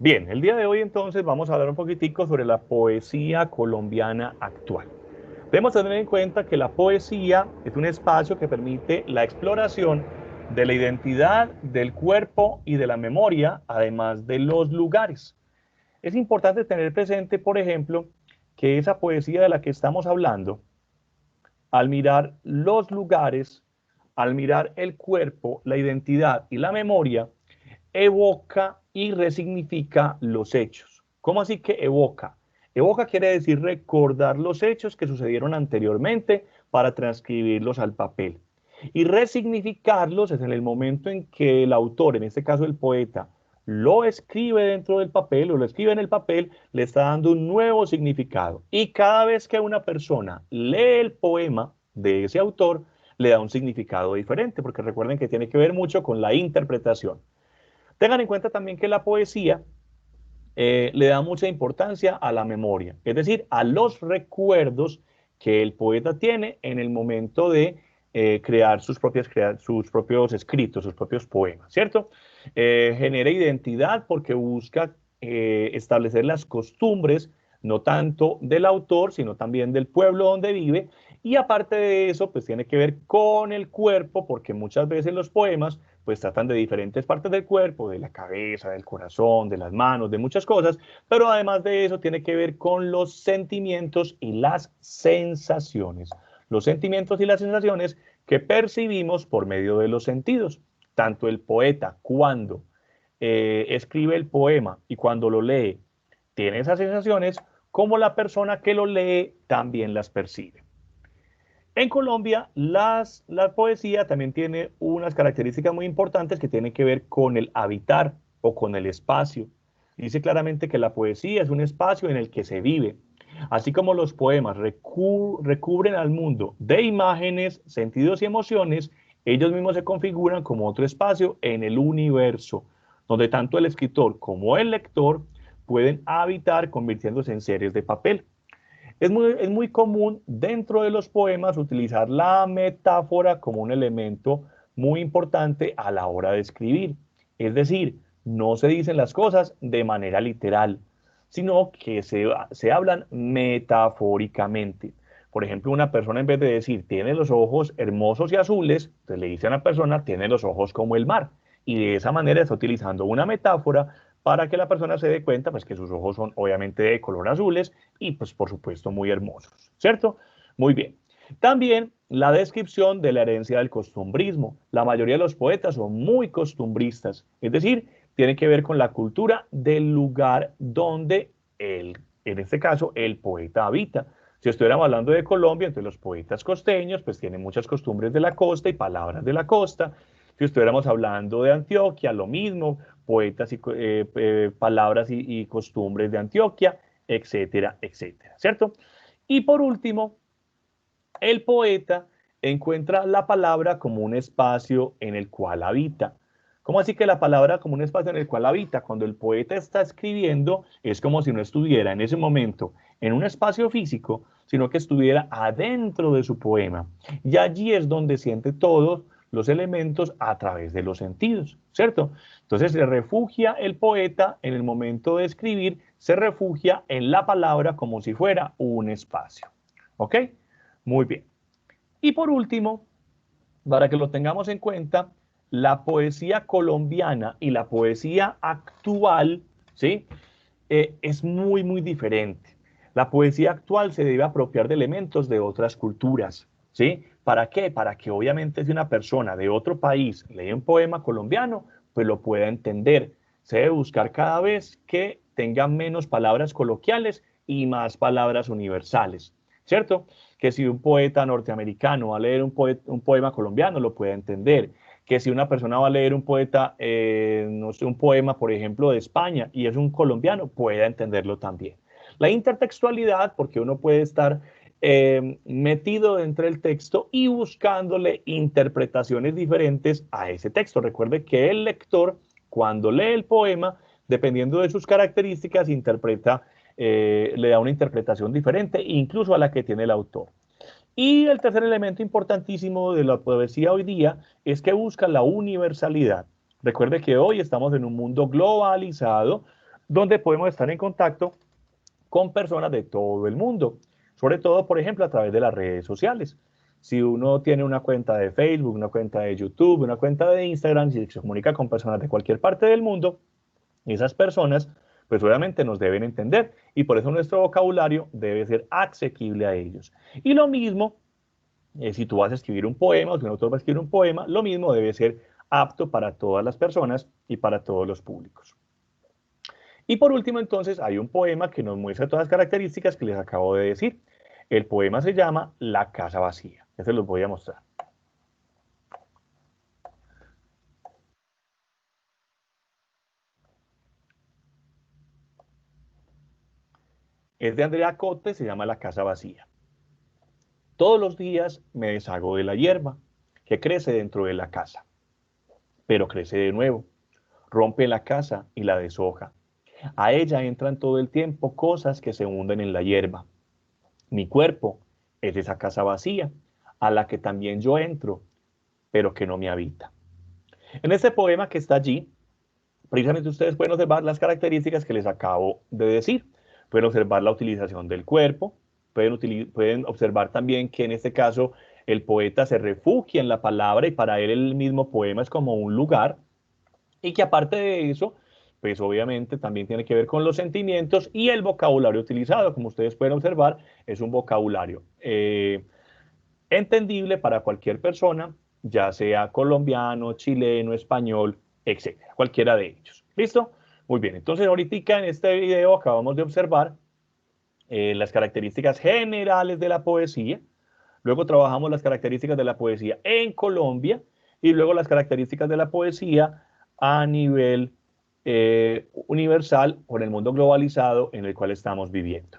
Bien, el día de hoy entonces vamos a hablar un poquitico sobre la poesía colombiana actual. Debemos tener en cuenta que la poesía es un espacio que permite la exploración de la identidad, del cuerpo y de la memoria, además de los lugares. Es importante tener presente, por ejemplo, que esa poesía de la que estamos hablando, al mirar los lugares, al mirar el cuerpo, la identidad y la memoria, evoca y resignifica los hechos. ¿Cómo así que evoca? Evoca quiere decir recordar los hechos que sucedieron anteriormente para transcribirlos al papel. Y resignificarlos es en el momento en que el autor, en este caso el poeta, lo escribe dentro del papel o lo escribe en el papel, le está dando un nuevo significado. Y cada vez que una persona lee el poema de ese autor, le da un significado diferente, porque recuerden que tiene que ver mucho con la interpretación. Tengan en cuenta también que la poesía le da mucha importancia a la memoria, es decir, a los recuerdos que el poeta tiene en el momento de crear sus propios escritos, sus propios poemas, ¿cierto? Genera identidad porque busca establecer las costumbres, no tanto del autor, sino también del pueblo donde vive, y aparte de eso, pues tiene que ver con el cuerpo, porque muchas veces los poemas pues tratan de diferentes partes del cuerpo, de la cabeza, del corazón, de las manos, de muchas cosas, pero además de eso tiene que ver con los sentimientos y las sensaciones. Los sentimientos y las sensaciones que percibimos por medio de los sentidos. Tanto el poeta cuando escribe el poema y cuando lo lee tiene esas sensaciones, como la persona que lo lee también las percibe. En Colombia, la poesía también tiene unas características muy importantes que tienen que ver con el habitar o con el espacio. Dice claramente que la poesía es un espacio en el que se vive, así como los poemas recubren al mundo de imágenes, sentidos y emociones, ellos mismos se configuran como otro espacio en el universo, donde tanto el escritor como el lector pueden habitar convirtiéndose en seres de papel. Es muy común dentro de los poemas utilizar la metáfora como un elemento muy importante a la hora de escribir. Es decir, no se dicen las cosas de manera literal, sino que se hablan metafóricamente. Por ejemplo, una persona en vez de decir tiene los ojos hermosos y azules, pues le dice a una persona tiene los ojos como el mar. Y de esa manera está utilizando una metáfora para que la persona se dé cuenta pues, que sus ojos son obviamente de color azules y pues por supuesto muy hermosos, ¿cierto? Muy bien. También la descripción de la herencia del costumbrismo. La mayoría de los poetas son muy costumbristas, es decir, tiene que ver con la cultura del lugar donde en este caso, el poeta habita. Si estuviéramos hablando de Colombia, entonces los poetas costeños pues tienen muchas costumbres de la costa y palabras de la costa. Si estuviéramos hablando de Antioquia, lo mismo, poetas y palabras y costumbres de Antioquia, etcétera, etcétera, ¿cierto? Y por último, el poeta encuentra la palabra como un espacio en el cual habita. ¿Cómo así que la palabra como un espacio en el cual habita? Cuando el poeta está escribiendo, es como si no estuviera en ese momento en un espacio físico, sino que estuviera adentro de su poema. Y allí es donde siente todos los elementos a través de los sentidos, ¿cierto? Entonces se refugia el poeta en el momento de escribir, se refugia en la palabra como si fuera un espacio. ¿Ok? Muy bien. Y por último, para que lo tengamos en cuenta, la poesía colombiana y la poesía actual, ¿sí? Es muy, muy diferente. La poesía actual se debe apropiar de elementos de otras culturas, ¿sí? ¿Para qué? Para que obviamente si una persona de otro país lee un poema colombiano, pues lo pueda entender. Se debe buscar cada vez que tenga menos palabras coloquiales y más palabras universales, ¿cierto? Que si un poeta norteamericano va a leer un poema colombiano, lo pueda entender. Que si una persona va a leer un poeta, no sé, un poema, por ejemplo, de España y es un colombiano, pueda entenderlo también. La intertextualidad, porque uno puede estar metido dentro del texto y buscándole interpretaciones diferentes a ese texto. Recuerde que el lector, cuando lee el poema, dependiendo de sus características, interpreta, le da una interpretación diferente, incluso a la que tiene el autor. Y el tercer elemento importantísimo de la poesía hoy día es que busca la universalidad. Recuerde que hoy estamos en un mundo globalizado, donde podemos estar en contacto con personas de todo el mundo, sobre todo, por ejemplo, a través de las redes sociales. Si uno tiene una cuenta de Facebook, una cuenta de YouTube, una cuenta de Instagram, si se comunica con personas de cualquier parte del mundo, esas personas, pues obviamente nos deben entender y por eso nuestro vocabulario debe ser asequible a ellos. Y lo mismo, si tú vas a escribir un poema o si un autor va a escribir un poema, lo mismo debe ser apto para todas las personas y para todos los públicos. Y por último, entonces, hay un poema que nos muestra todas las características que les acabo de decir. El poema se llama La casa vacía. Ya se los voy a mostrar. Es de Andrea Cotte, se llama La casa vacía. Todos los días me deshago de la hierba que crece dentro de la casa, pero crece de nuevo, rompe la casa y la deshoja. A ella entran todo el tiempo cosas que se hunden en la hierba. Mi cuerpo es esa casa vacía a la que también yo entro, pero que no me habita. En este poema que está allí, precisamente ustedes pueden observar las características que les acabo de decir. Pueden observar la utilización del cuerpo, pueden observar también que en este caso el poeta se refugia en la palabra y para él el mismo poema es como un lugar y que aparte de eso, pues obviamente también tiene que ver con los sentimientos y el vocabulario utilizado, como ustedes pueden observar, es un vocabulario entendible para cualquier persona, ya sea colombiano, chileno, español, etcétera, cualquiera de ellos. ¿Listo? Muy bien, entonces ahorita en este video acabamos de observar las características generales de la poesía, luego trabajamos las características de la poesía en Colombia y luego las características de la poesía a nivel universal con el mundo globalizado en el cual estamos viviendo.